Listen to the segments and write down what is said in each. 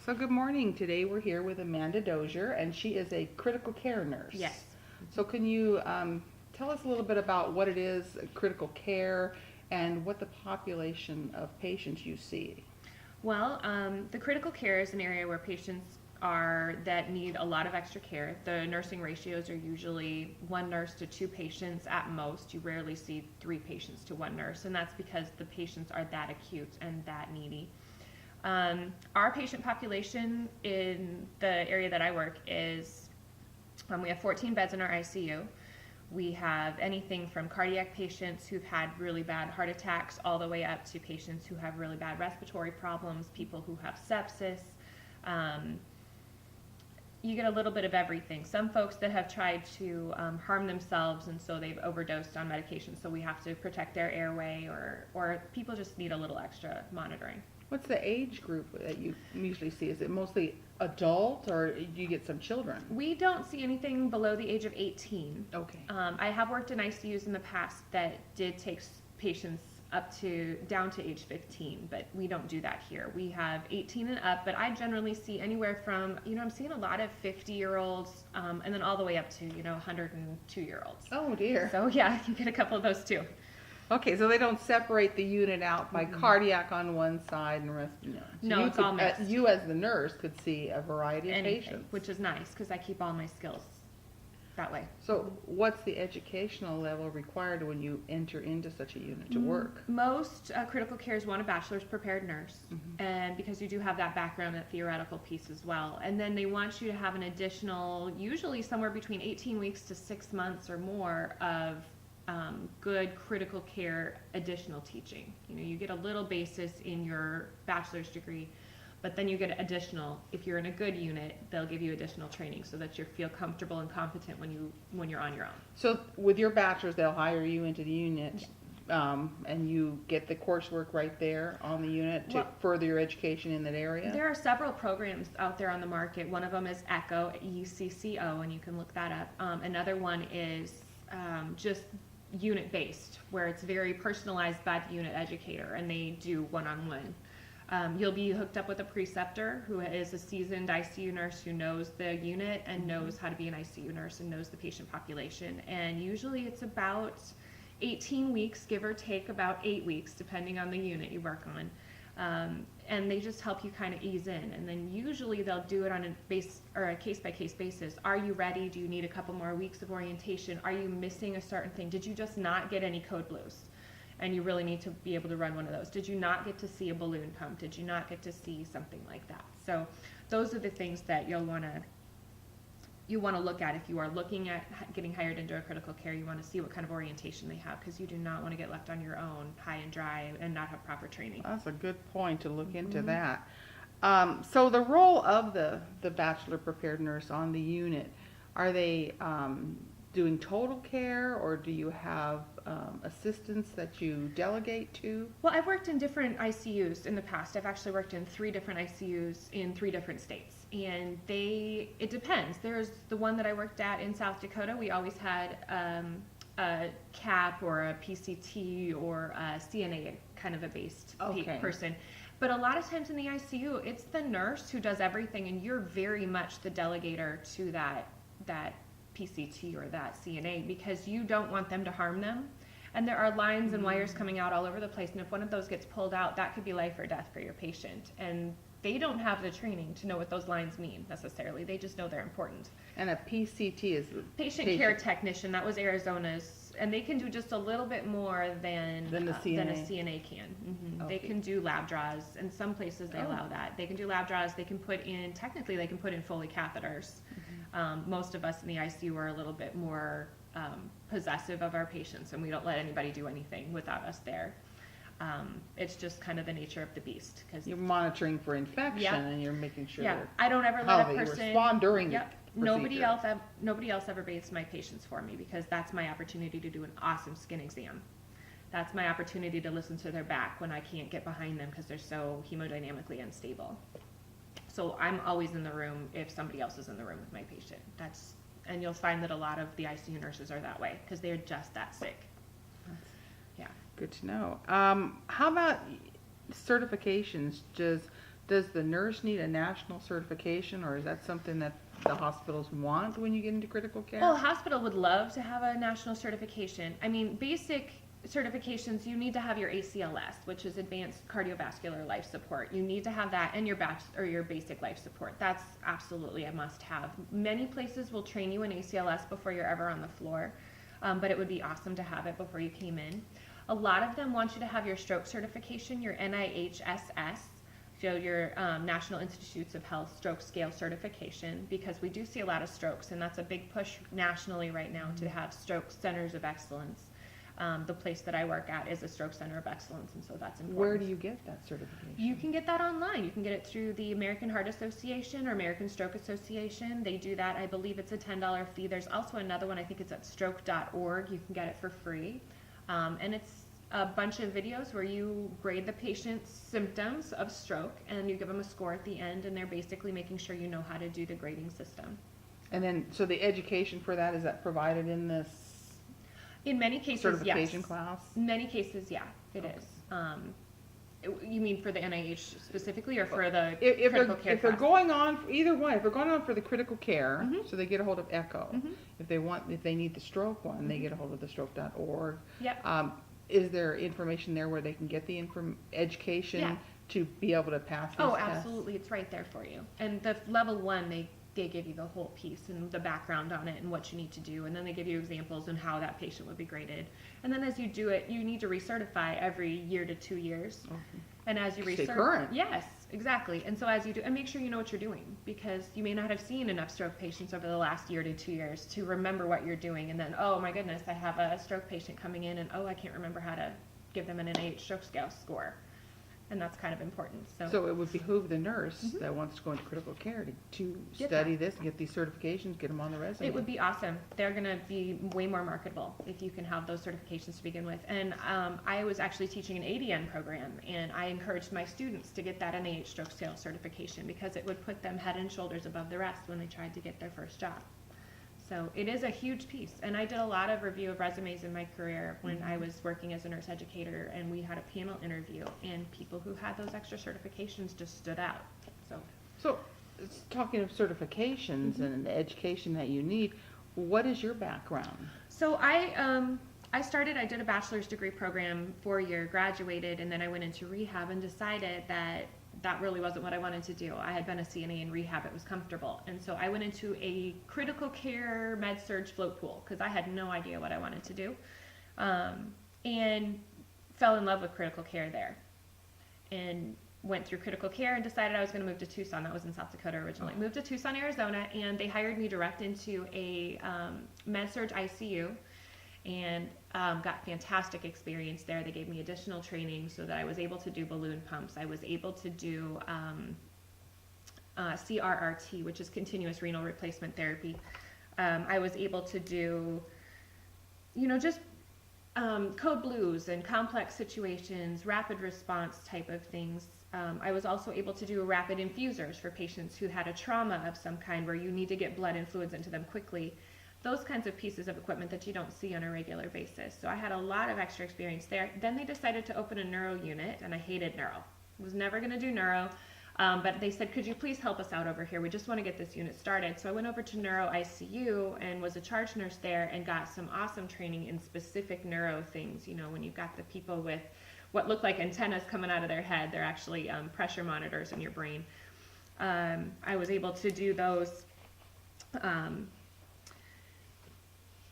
So good morning. Today we're here with Amanda Dozier, and she is a critical care nurse. Yes. So can you tell us a little bit about what it is, critical care, and what the population of patients you see? Well, the critical care is an area where patients are that need a lot of extra care. The nursing ratios are usually one nurse to two patients at most. You rarely see three patients to one nurse, and that's because the patients are that acute and that needy. Our patient population in the area that I work is we have 14 beds in our ICU. We have anything from cardiac patients who've had really bad heart attacks all the way up to patients who have really bad respiratory problems, people who have sepsis. You get a little bit of everything. Some folks that have tried to harm themselves, and so they've overdosed on medication, so we have to protect their airway, or people just need a little extra monitoring. What's the age group that you usually see? Is it mostly adult, or do you get some children? We don't see anything below the age of 18. Okay. I have worked in ICUs in the past that did take patients down to age 15, but we don't do that here. We have 18 and up, but I generally see anywhere from, I'm seeing a lot of 50-year-olds, and then all the way up to, 102-year-olds. Oh dear. So yeah, you get a couple of those too. Okay, so they don't separate the unit out by cardiac on one side and rest. No, No, it's all mixed. You as the nurse could see a variety of Anything, patients, which is nice because I keep all my skills that way. So what's the educational level required when you enter into such a unit to work? Most critical cares want a bachelor's prepared nurse, and because you do have that background, that theoretical piece as well. And then they want you to have an additional, usually somewhere between 18 weeks to 6 months or more of good critical care additional teaching. You get a little basis in your bachelor's degree, but then you get additional. If you're in a good unit, they'll give you additional training so that you feel comfortable and competent when you're on your own. So with your bachelor's, they'll hire you into the unit, and you get the coursework right there on the unit to further your education in that area? There are several programs out there on the market. One of them is ECHO, ECCO, and you can look that up. Another one is just unit-based, where it's very personalized by the unit educator, and they do one-on-one. You'll be hooked up with a preceptor who is a seasoned ICU nurse who knows the unit and knows how to be an ICU nurse and knows the patient population. And usually it's about 18 weeks, give or take about 8 weeks, depending on the unit you work on. And they just help you kind of ease in. And then usually they'll do it on a case-by-case basis. Are you ready? Do you need a couple more weeks of orientation? Are you missing a certain thing? Did you just not get any code blues? And you really need to be able to run one of those. Did you not get to see a balloon pump? Did you not get to see something like that? So those are the things that you want to look at if you are looking at getting hired into a critical care. You want to see what kind of orientation they have, because you do not want to get left on your own high and dry and not have proper training. That's a good point to look into that. So the role of the bachelor prepared nurse on the unit, are they doing total care, or do you have assistants that you delegate to? Well, I've worked in different ICUs in the past. I've actually worked in 3 different ICUs in 3 different states, and it depends. There's the one that I worked at in South Dakota. We always had a CAP or a PCT or a CNA kind of a based person. But a lot of times in the ICU, it's the nurse who does everything, and you're very much the delegator to that PCT or that CNA, because you don't want them to harm them. And there are lines and wires coming out all over the place, and if one of those gets pulled out, that could be life or death for your patient. And they don't have the training to know what those lines mean necessarily. They just know they're important. And a PCT is patient care technician. That was Arizona's, and they can do just a little bit more than a CNA can. They can do lab draws, and some places they allow that. They can do lab draws. They can put in Foley catheters. Most of us in the ICU are a little bit more possessive of our patients, and we don't let anybody do anything without us there. It's just kind of the nature of the beast, because you're monitoring for infection and you're making sure I don't ever let a person respond during the procedure. Nobody else ever bathes my patients for me, because that's my opportunity to do an awesome skin exam. That's my opportunity to listen to their back when I can't get behind them because they're so hemodynamically unstable. So I'm always in the room if somebody else is in the room with my patient. And you'll find that a lot of the ICU nurses are that way, because they're just that sick. Yeah. Good to know. How about certifications? Does the nurse need a national certification, or is that something that the hospitals want when you get into critical care? Well, a hospital would love to have a national certification. I mean, basic certifications, you need to have your ACLS, which is Advanced Cardiovascular Life Support. You need to have that and your basic life support. That's absolutely a must-have. Many places will train you in ACLS before you're ever on the floor, but it would be awesome to have it before you came in. A lot of them want you to have your stroke certification, your NIHSS, so your National Institutes of Health Stroke Scale certification, because we do see a lot of strokes, and that's a big push nationally right now to have stroke centers of excellence. The place that I work at is a stroke center of excellence, and so that's important. Where do you get that certification? You can get that online. You can get it through the American Heart Association or American Stroke Association. They do that. I believe it's a $10 fee. There's also another one. I think it's at stroke.org. You can get it for free. And it's a bunch of videos where you grade the patient's symptoms of stroke, and you give them a score at the end, and they're basically making sure you know how to do the grading system. And then, so the education for that, is that provided in this In many cases, certification yes. class? In many cases, yeah, it Okay. is. You mean for the NIH specifically, or for the If critical care if they're class? going on, either one, if they're going on for the critical care, Mhm. so they get a hold of ECHO. Mhm. If they need the stroke one, they Mhm. get a hold of the stroke.org. Yep. Is there information there where they can get the education Yeah. to be able to pass these Oh, tests? absolutely, it's right there for you. And the level one, they give you the whole piece and the background on it and what you need to do, and then they give you examples on how that patient would be graded. And then as you do it, you need to recertify every year to 2 years. Okay. And as you Stay recertify, current. yes, exactly. And so as you do, and make sure you know what you're doing, because you may not have seen enough stroke patients over the last year to 2 years to remember what you're doing. And then, oh my goodness, I have a stroke patient coming in, and oh, I can't remember how to give them an NIH stroke scale score. And that's kind of important. So it would behoove the nurse Mhm. that wants to go into critical care to Get study this, get these certifications, get them on the resume. It would be awesome. They're going to be way more marketable if you can have those certifications to begin with. And I was actually teaching an ADN program, and I encouraged my students to get that NIH stroke scale certification because it would put them head and shoulders above the rest when they tried to get their first job. So it is a huge piece. And I did a lot of review of resumes in my career when I was working as a nurse educator, and we had a panel interview, and people who had those extra certifications just stood out. So, talking of certifications Mhm. and the education that you need, what is your background? So I did a bachelor's degree program, 4-year, graduated, and then I went into rehab and decided that that really wasn't what I wanted to do. I had been a CNA in rehab, it was comfortable. And so I went into a critical care med-surg float pool because I had no idea what I wanted to do. And fell in love with critical care there. And went through critical care and decided I was going to move to Tucson. That was in South Dakota originally. Moved to Tucson, Arizona, and they hired me direct into a med-surg ICU. And got fantastic experience there. They gave me additional training so that I was able to do balloon pumps. I was able to do CRRT, which is continuous renal replacement therapy. I was able to do, just code blues and complex situations, rapid response type of things. I was also able to do rapid infusers for patients who had a trauma of some kind where you need to get blood and fluids into them quickly. Those kinds of pieces of equipment that you don't see on a regular basis. So I had a lot of extra experience there. Then they decided to open a neuro unit, and I hated neuro. Was never going to do neuro, but they said, could you please help us out over here? We just want to get this unit started. So I went over to neuro ICU and was a charge nurse there and got some awesome training in specific neuro things. When you've got the people with what look like antennas coming out of their head, they're actually pressure monitors in your brain. I was able to do those.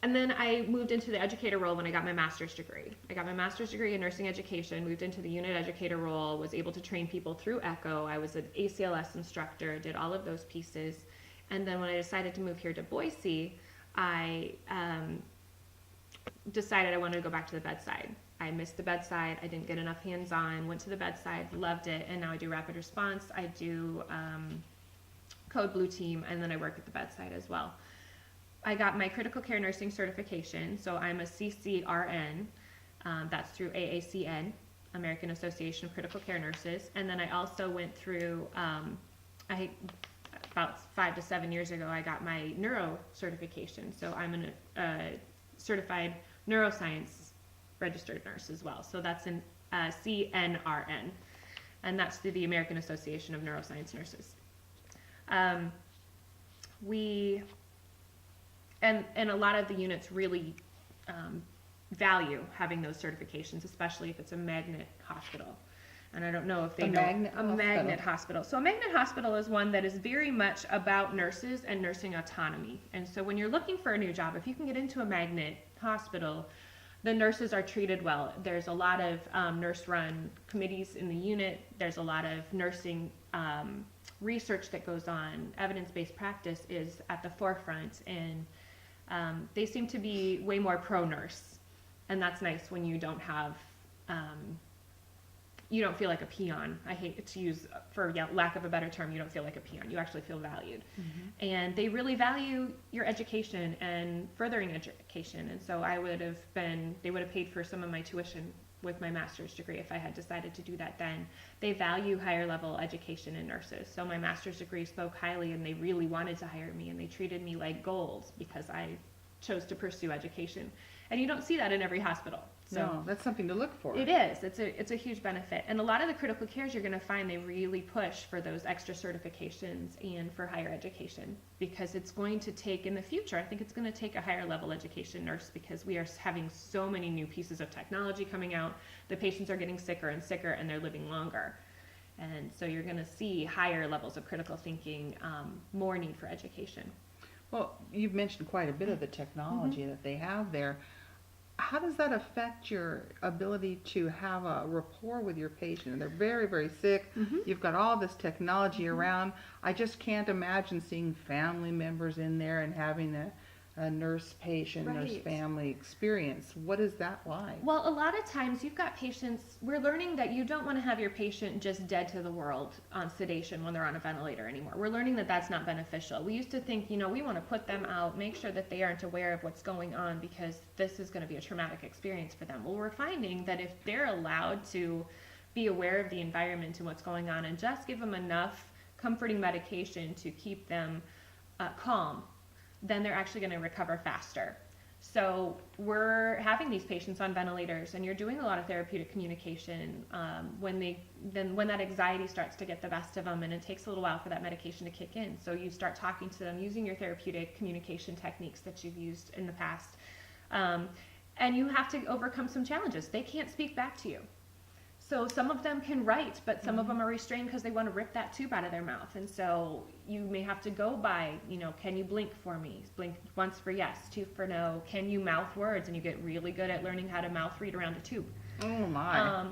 And then I moved into the educator role when I got my master's degree. I got my master's degree in nursing education, moved into the unit educator role, was able to train people through ECHO. I was an ACLS instructor, did all of those pieces. And then when I decided to move here to Boise, I decided I wanted to go back to the bedside. I missed the bedside. I didn't get enough hands-on, went to the bedside, loved it, and now I do rapid response. I do code blue team, and then I work at the bedside as well. I got my critical care nursing certification, so I'm a CCRN. That's through AACN, American Association of Critical Care Nurses. And then I also went through, about 5 to 7 years ago, I got my neuro certification. So I'm a certified neuroscience registered nurse as well. So that's an CNRN. and that's through the American Association of Neuroscience Nurses. And a lot of the units really value having those certifications, especially if it's a magnet hospital. And I don't know if they know a magnet hospital. So a magnet hospital is one that is very much about nurses and nursing autonomy. And so when you're looking for a new job, if you can get into a magnet hospital, the nurses are treated well. There's a lot of nurse-run committees in the unit. There's a lot of nursing research that goes on. Evidence-based practice is at the forefront, and they seem to be way more pro-nurse. And that's nice when you don't have you don't feel like a peon. I hate to use, for lack of a better term, you don't feel like a peon. You actually feel valued. Mm-hmm. And they really value your education and furthering education. And so they would have paid for some of my tuition with my master's degree if I had decided to do that then. They value higher level education in nurses. So my master's degree spoke highly, and they really wanted to hire me, and they treated me like gold because I chose to pursue education. And you don't see that in every hospital. So no, that's something to look for. It is. It's a huge benefit. And a lot of the critical cares you're going to find they really push for those extra certifications and for higher education, because it's going to take in the future, I think it's going to take a higher level education nurse, because we are having so many new pieces of technology coming out. The patients are getting sicker and sicker, and they're living longer. And so you're going to see higher levels of critical thinking, more need for education. Well, you've mentioned quite a bit of the technology mm-hmm. that they have there. How does that affect your ability to have a rapport with your patient? They're very, very sick. Mm-hmm. You've got all this technology mm-hmm. around. I just can't imagine seeing family members in there and having a nurse-patient, right. nurse-family experience. What is that like? Well, a lot of times you've got patients, we're learning that you don't want to have your patient just dead to the world on sedation when they're on a ventilator anymore. We're learning that that's not beneficial. We used to think, we want to put them out, make sure that they aren't aware of what's going on, because this is going to be a traumatic experience for them. Well, we're finding that if they're allowed to be aware of the environment and what's going on, and just give them enough comforting medication to keep them calm, then they're actually going to recover faster. So we're having these patients on ventilators, and you're doing a lot of therapeutic communication when that anxiety starts to get the best of them, and it takes a little while for that medication to kick in. So you start talking to them using your therapeutic communication techniques that you've used in the past, and you have to overcome some challenges. They can't speak back to you. So some of them can write, but some mm-hmm. of them are restrained because they want to rip that tube out of their mouth. And so you may have to go by, can you blink for me? Blink once for yes, two for no. Can you mouth words? And you get really good at learning how to mouth read around a tube. Oh my.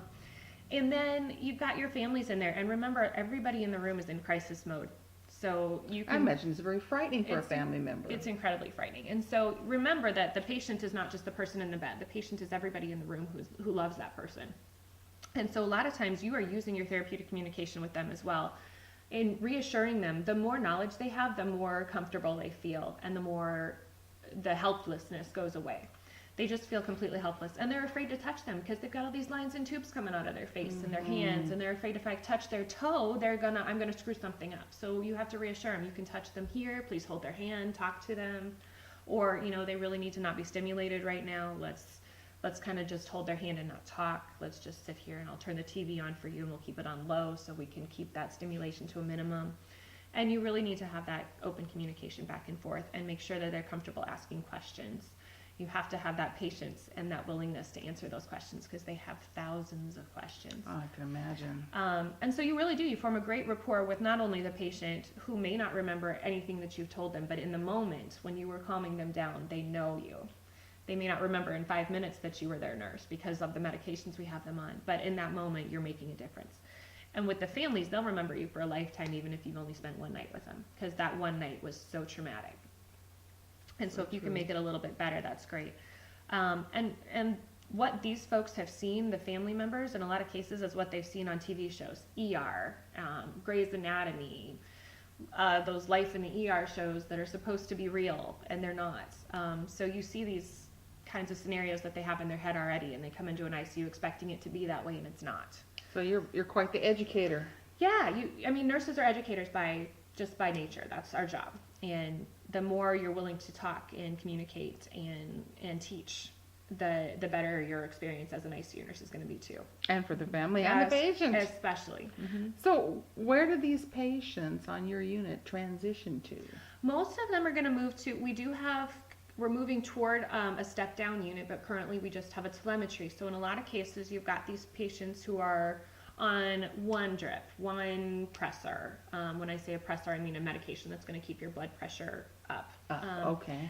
And then you've got your families in there. And remember, everybody in the room is in crisis mode. So you can, I imagine it's very frightening for a family member. It's incredibly frightening. And so remember that the patient is not just the person in the bed. The patient is everybody in the room who loves that person. And so a lot of times you are using your therapeutic communication with them as well, in reassuring them. The more knowledge they have, the more comfortable they feel, and the more the helplessness goes away. They just feel completely helpless, and they're afraid to touch them because they've got all these lines and tubes coming out of their face mm-hmm. and their hands, and they're afraid if I touch their toe, I'm gonna screw something up. So you have to reassure them. You can touch them here. Please hold their hand. Talk to them, or they really need to not be stimulated right now. Let's kind of just hold their hand and not talk. Let's just sit here, and I'll turn the TV on for you, and we'll keep it on low so we can keep that stimulation to a minimum. And you really need to have that open communication back and forth, and make sure that they're comfortable asking questions. You have to have that patience and that willingness to answer those questions, because they have thousands of questions. Oh, I can imagine. And so you really do. You form a great rapport with not only the patient, who may not remember anything that you've told them, but in the moment when you were calming them down, they know you. They may not remember in 5 minutes that you were their nurse because of the medications we have them on, but in that moment, you're making a difference. And with the families, they'll remember you for a lifetime, even if you've only spent one night with them, because that one night was so traumatic. And so if you can make it a little bit better, that's great. And what these folks have seen, the family members, in a lot of cases, is what they've seen on TV shows, ER, Grey's Anatomy, those Life in the ER shows that are supposed to be real, and they're not. So you see these kinds of scenarios that they have in their head already, and they come into an ICU expecting it to be that way, and it's not. So you're quite the educator. Yeah, nurses are educators by nature. That's our job. And the more you're willing to talk and communicate and teach, the better your experience as an ICU nurse is going to be too. And for the family and the patient. Especially. So where do these patients on your unit transition to? Most of them are going to move to, we're moving toward a step down unit, but currently we just have a telemetry. So in a lot of cases, you've got these patients who are on one drip, one pressor. When I say a pressor, I mean a medication that's going to keep your blood pressure up. Okay.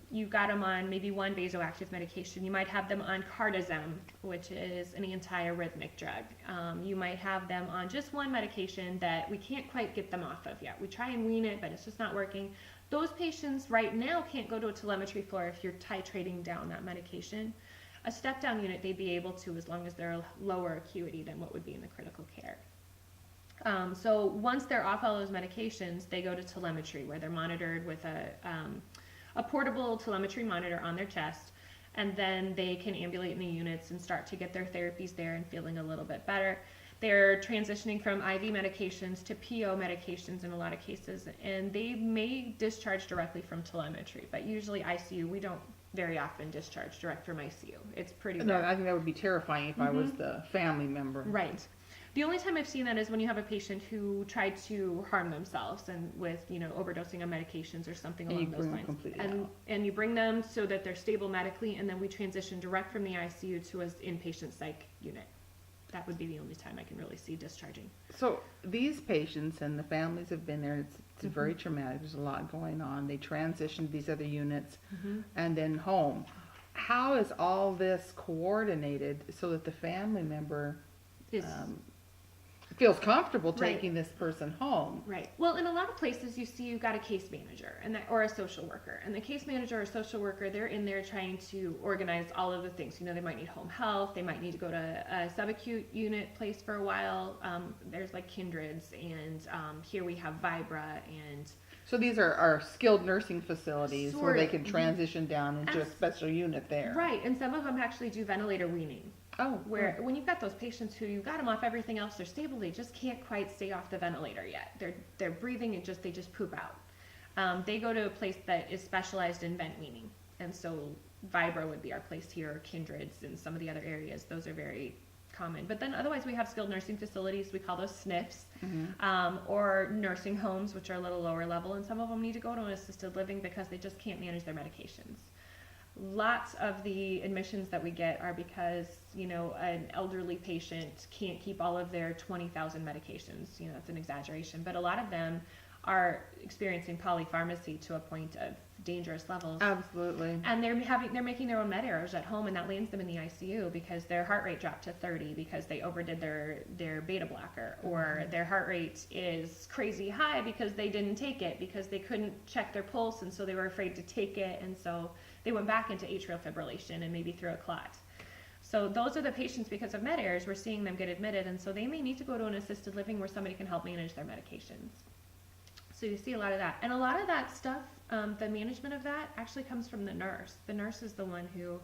You've got them on maybe one vasoactive medication. You might have them on cardizem, which is an antiarrhythmic drug. You might have them on just one medication that we can't quite get them off of yet. We try and wean it, but it's just not working. Those patients right now can't go to a telemetry floor if you're titrating down that medication. A step-down unit, they'd be able to as long as they're lower acuity than what would be in the critical care. So once they're off all those medications, they go to telemetry where they're monitored with a portable telemetry monitor on their chest, and then they can ambulate in the units and start to get their therapies there and feeling a little bit better. They're transitioning from IV medications to PO medications in a lot of cases, and they may discharge directly from telemetry, but usually ICU, we don't very often discharge direct from ICU. It's pretty No, rare. I think that would be terrifying if I was the family member. Right. The only time I've seen that is when you have a patient who tried to harm themselves and with, overdosing on medications or something And you along those bring them lines. completely And out. and you bring them so that they're stable medically, and then we transition direct from the ICU to an inpatient psych unit. That would be the only time I can really see discharging. So these patients and the families have been there. It's very traumatic. There's a lot going on. They transition to these other units and then home. How is all this coordinated so that the family member Is feels comfortable Right. taking this person home? Right. Well, in a lot of places, you've got a case manager or a social worker, and the case manager or social worker, they're in there trying to organize all of the things. They might need home health, they might need to go to a subacute unit place for a while. There's like Kindred's, and here we have Vibra, and So these are skilled nursing facilities where Sort they of. can transition down into a Abs- special unit there. right. And some of them actually do ventilator weaning. Oh, Where when you've got those patients who you've got them off everything else, they're stable, they just can't quite stay off the ventilator yet. They're breathing and they just poop out. They go to a place that is specialized in vent weaning, and so Vibra would be our place here, or Kindred's, and some of the other areas. Those are very common. But then otherwise we have skilled nursing facilities. We call those SNFs, or nursing homes, which are a little lower level, and some of them need to go to an assisted living because they just can't manage their medications. Lots of the admissions that we get are because, an elderly patient can't keep all of their 20,000 medications. That's an exaggeration, but a lot of them are experiencing polypharmacy to a point of dangerous levels. absolutely. And they're making their own med errors at home, and that lands them in the ICU because their heart rate dropped to 30 because they overdid their beta blocker, or their heart rate is crazy high because they didn't take it because they couldn't check their pulse, and so they were afraid to take it, and so they went back into atrial fibrillation and maybe through a clot. So those are the patients, because of med errors, we're seeing them get admitted, and so they may need to go to an assisted living where somebody can help manage their medications. So you see a lot of that. And a lot of that stuff, the management of that actually comes from the nurse. The nurse is the one who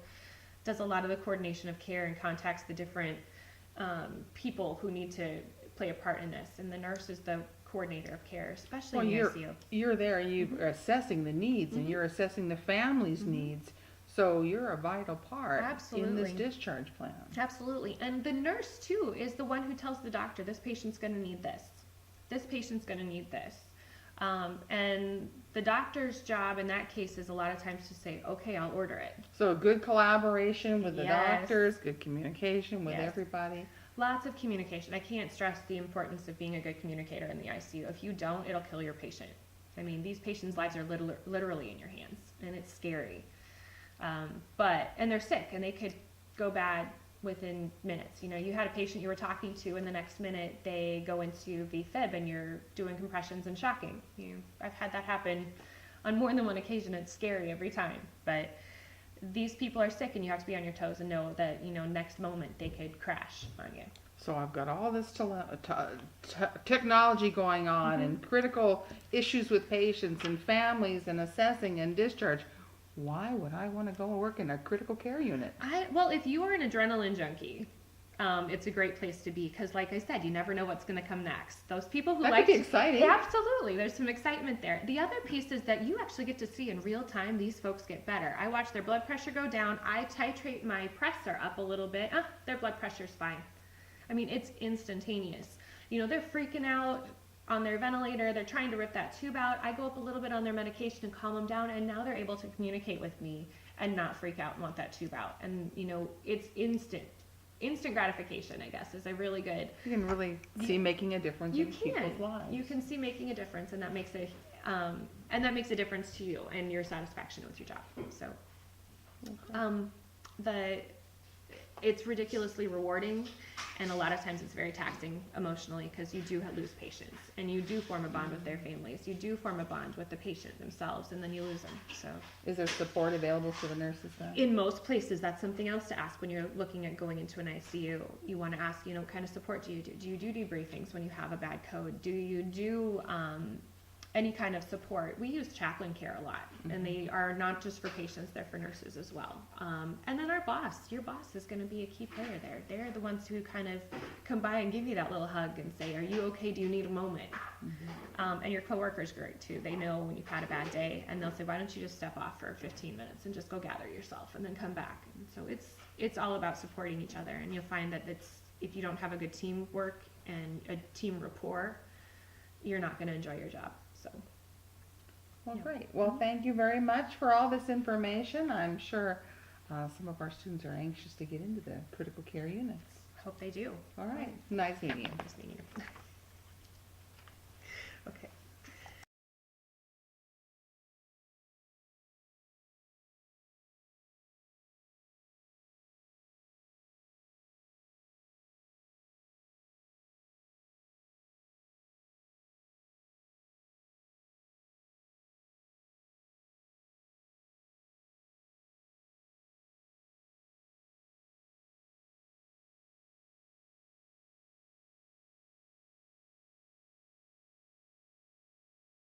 does a lot of the coordination of care and contacts the different people who need to play a part in this. And the nurse is the coordinator of care, especially in the ICU. You're there, you're assessing the needs and you're assessing the family's needs. So you're a vital part in Absolutely. this discharge plan. Absolutely. And the nurse, too, is the one who tells the doctor, this patient's going to need this. This patient's going to need this. And the doctor's job in that case is a lot of times to say, okay, I'll order it. So good collaboration with the Yes. doctors, good communication with Yes. everybody. Lots of communication. I can't stress the importance of being a good communicator in the ICU. If you don't, it'll kill your patient. I mean, these patients' lives are literally in your hands, and it's scary. And they're sick, and they could go bad within minutes. You had a patient you were talking to, and the next minute they go into VFib, and you're doing compressions and shocking. I've had that happen on more than one occasion. It's scary every time, but these people are sick, and you have to be on your toes and know that next moment they could crash on you. So I've got all this technology going on and critical issues with patients and families and assessing and discharge. Why would I want to go and work in a critical care unit? Well, if you are an adrenaline junkie, It's a great place to be because, like I said, you never know what's going to come next. Those people who That like could be exciting. absolutely, there's some excitement there. The other piece is that you actually get to see in real time these folks get better. I watch their blood pressure go down. I titrate my pressor up a little bit. Their blood pressure's fine. I mean, it's instantaneous. You know, they're freaking out on their ventilator. They're trying to rip that tube out. I go up a little bit on their medication and calm them down, and now they're able to communicate with me and not freak out and want that tube out. And you know, it's instant gratification, I guess, is a really good. You can really see making a difference in people's lives. You can see making a difference, and that makes a difference to you and your satisfaction with your job. So, it's ridiculously rewarding, and a lot of times it's very taxing emotionally because you do lose patients, and you do form a bond with their families. You do form a bond with the patient themselves, and then you lose them. So, is there support available to the nurses then? in most places, that's something else to ask when you're looking at going into an ICU. You want to ask, you know, what kind of support do you do? Do you do debriefings when you have a bad code? Do you do any kind of support? We use chaplain care a lot, and they are not just for patients, they're for nurses as well. And then your boss is going to be a key player there. They're the ones who kind of come by and give you that little hug and say, are you okay? Do you need a moment? And your coworker's great too. They know when you've had a bad day, and they'll say, why don't you just step off for 15 minutes and just go gather yourself and then come back. And so it's all about supporting each other, and you'll find that if you don't have a good teamwork and a team rapport, you're not going to enjoy your job. So, Well, great. Well, thank you very much for all this information. I'm sure some of our students are anxious to get into the critical care units. hope they do. All right. Nice meeting you. Nice meeting you.